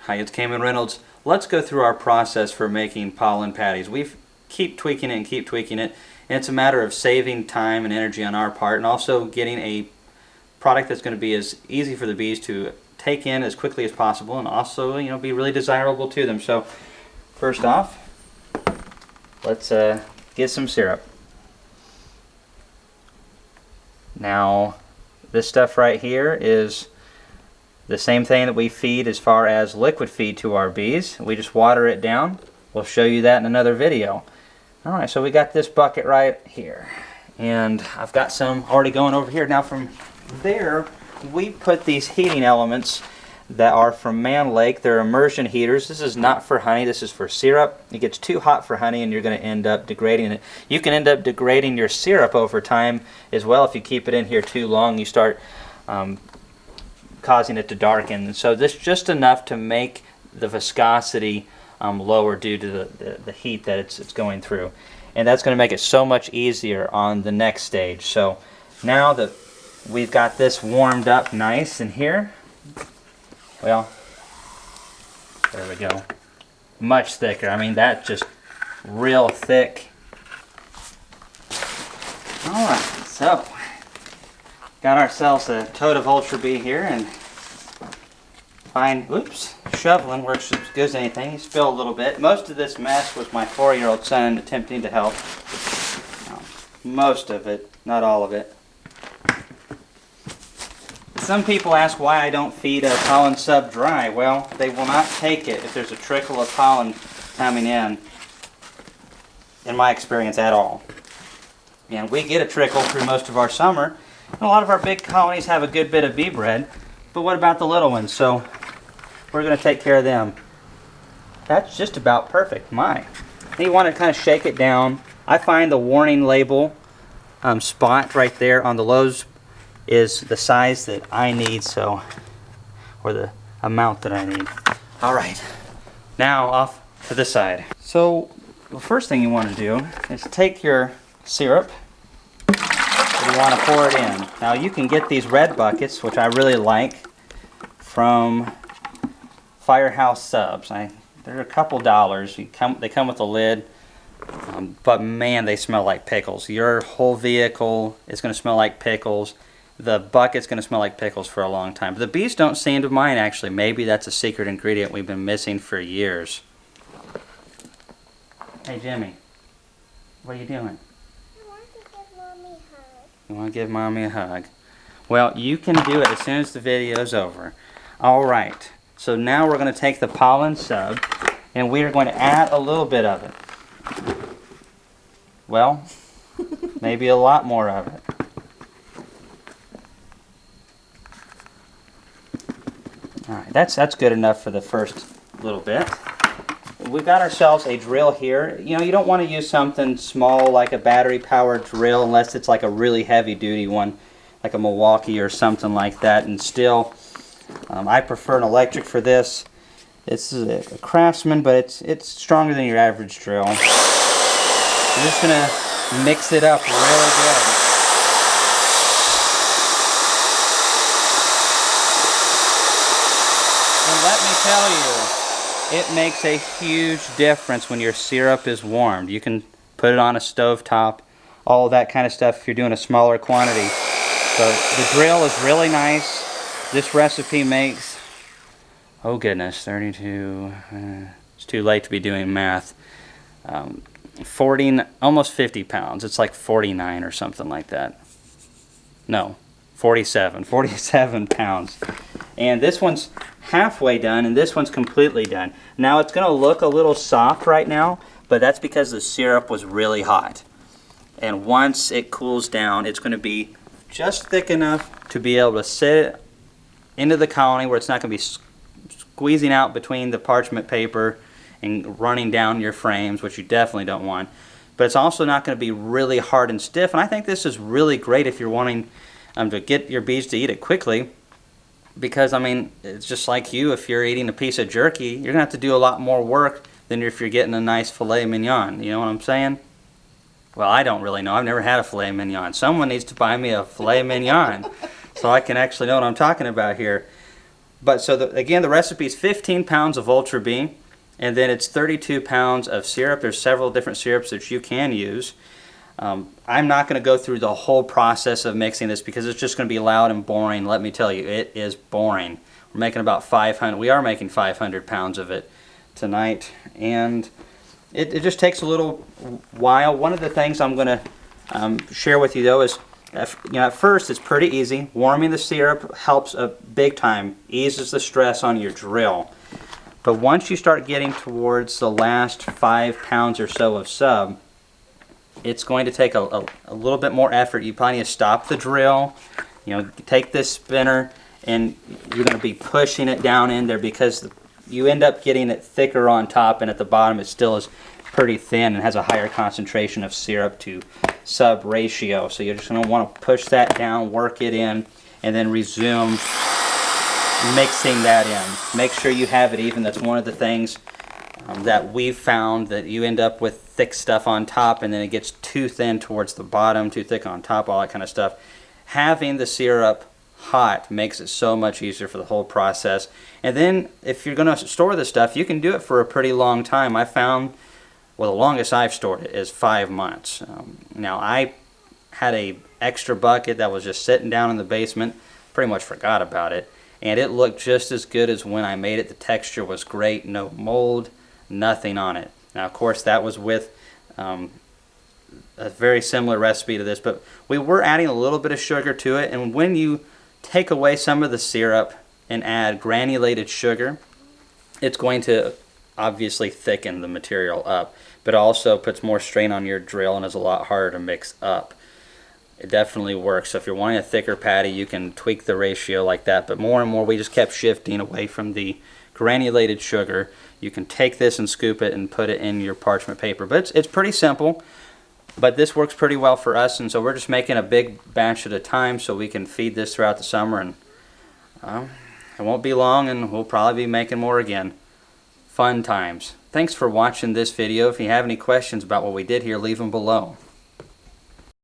Hi, it's Cameron Reynolds. Let's go through our process for making pollen patties. We keep tweaking it and keep tweaking it, and it's a matter of saving time and energy on our part, and also getting a product that's going to be as easy for the bees to take in as quickly as possible, and also, you know, be really desirable to them. So, first off, let's get some syrup. Now, this stuff right here is the same thing that we feed as far as liquid feed to our bees. We just water it down. We'll show you that in another video. Alright, so we got this bucket right here. And I've got some already going over here. Now from there, we put these heating elements that are from Mann Lake. They're immersion heaters. This is not for honey, this is for syrup. It gets too hot for honey and you're going to end up degrading it. You can end up degrading your syrup over time as well. If you keep it in here too long, you start causing it to darken. And so this just enough to make the viscosity lower due to the heat that it's going through. And that's going to make it so much easier on the next stage. So now that we've got this warmed up nice in here, well, there we go. Much thicker. I mean, that's just real thick. Alright, so got ourselves a tote of Ultra Bee here, and shoveling works as good as anything. He spilled a little bit. Most of this mess was my 4-year-old son attempting to help. Most of it, not all of it. Some people ask why I don't feed a pollen sub dry. Well, they will not take it if there's a trickle of pollen coming in my experience at all. And we get a trickle through most of our summer. And a lot of our big colonies have a good bit of bee bread, but what about the little ones? So we're going to take care of them. That's just about perfect. And you want to kind of shake it down. I find the warning label spot right there on the Lowe's is the size that I need, or the amount that I need. All right, now off to the side. So the first thing you want to do is take your syrup. You want to pour it in. Now you can get these red buckets, which I really like, from Firehouse Subs. They're a couple dollars. They come with a lid, but man, they smell like pickles. Your whole vehicle is going to smell like pickles. The bucket's going to smell like pickles for a long time. But the bees don't seem to mind, actually. Maybe that's a secret ingredient we've been missing for years. Hey, Jimmy, what are you doing? You want to give Mommy a hug? Well, you can do it as soon as the video's over. Alright, so now we're going to take the pollen sub and we are going to add a little bit of it. Well, maybe a lot more of it. Alright, that's good enough for the first little bit. We've got ourselves a drill here. You know, you don't want to use something small like a battery-powered drill unless it's like a really heavy-duty one, like a Milwaukee or something like that. And still, I prefer an electric for this. This is a Craftsman, but it's stronger than your average drill. You're just going to mix it up really good. And let me tell you, it makes a huge difference when your syrup is warmed. You can put it on a stove top, all that kind of stuff if you're doing a smaller quantity. So the drill is really nice. This recipe makes, oh goodness, 32, it's too late to be doing math. 40, almost 50 pounds. It's like 49 or something like that. No, 47 pounds. And this one's halfway done and this one's completely done. Now it's going to look a little soft right now, but that's because the syrup was really hot. And once it cools down, it's going to be just thick enough to be able to sit into the colony where it's not going to be squeezing out between the parchment paper and running down your frames, which you definitely don't want. But it's also not going to be really hard and stiff. And I think this is really great if you're wanting to get your bees to eat it quickly. Because, I mean, it's just like you, if you're eating a piece of jerky, you're going to have to do a lot more work than if you're getting a nice filet mignon. You know what I'm saying? Well, I don't really know. I've never had a filet mignon. Someone needs to buy me a filet mignon so I can actually know what I'm talking about here. But so again, the recipe is 15 pounds of Ultra B, and then it's 32 pounds of syrup. There's several different syrups that you can use. I'm not going to go through the whole process of mixing this because it's just going to be loud and boring. Let me tell you, it is boring. We're making about 500. We are making 500 pounds of it tonight, and it just takes a little while. One of the things I'm going to share with you though is, at first it's pretty easy. Warming the syrup helps a big time, eases the stress on your drill. But once you start getting towards the last 5 pounds or so of sub, it's going to take a little bit more effort. You probably need to stop the drill, take this spinner, and you're going to be pushing it down in there because you end up getting it thicker on top, and at the bottom it still is pretty thin and has a higher concentration of syrup to sub ratio. So you're just going to want to push that down, work it in, and then resume mixing that in. Make sure you have it even. That's one of the things that we've found, that you end up with thick stuff on top and then it gets too thin towards the bottom, too thick on top, all that kind of stuff. Having the syrup hot makes it so much easier for the whole process. And then if you're going to store this stuff, you can do it for a pretty long time. I found, well, the longest I've stored it is 5 months. Now I had a extra bucket that was just sitting down in the basement, pretty much forgot about it, and it looked just as good as when I made it. The texture was great, no mold, nothing on it. Now of course that was with a very similar recipe to this, but we were adding a little bit of sugar to it, and when you take away some of the syrup and add granulated sugar, it's going to obviously thicken the material up, but also puts more strain on your drill and is a lot harder to mix up. It definitely works. So if you're wanting a thicker patty, you can tweak the ratio like that, but more and more we just kept shifting away from the granulated sugar. You can take this and scoop it and put it in your parchment paper, but it's pretty simple, but this works pretty well for us, and so we're just making a big batch at a time so we can feed this throughout the summer, and it won't be long and we'll probably be making more again. Fun times. Thanks for watching this video. If you have any questions about what we did here, leave them below.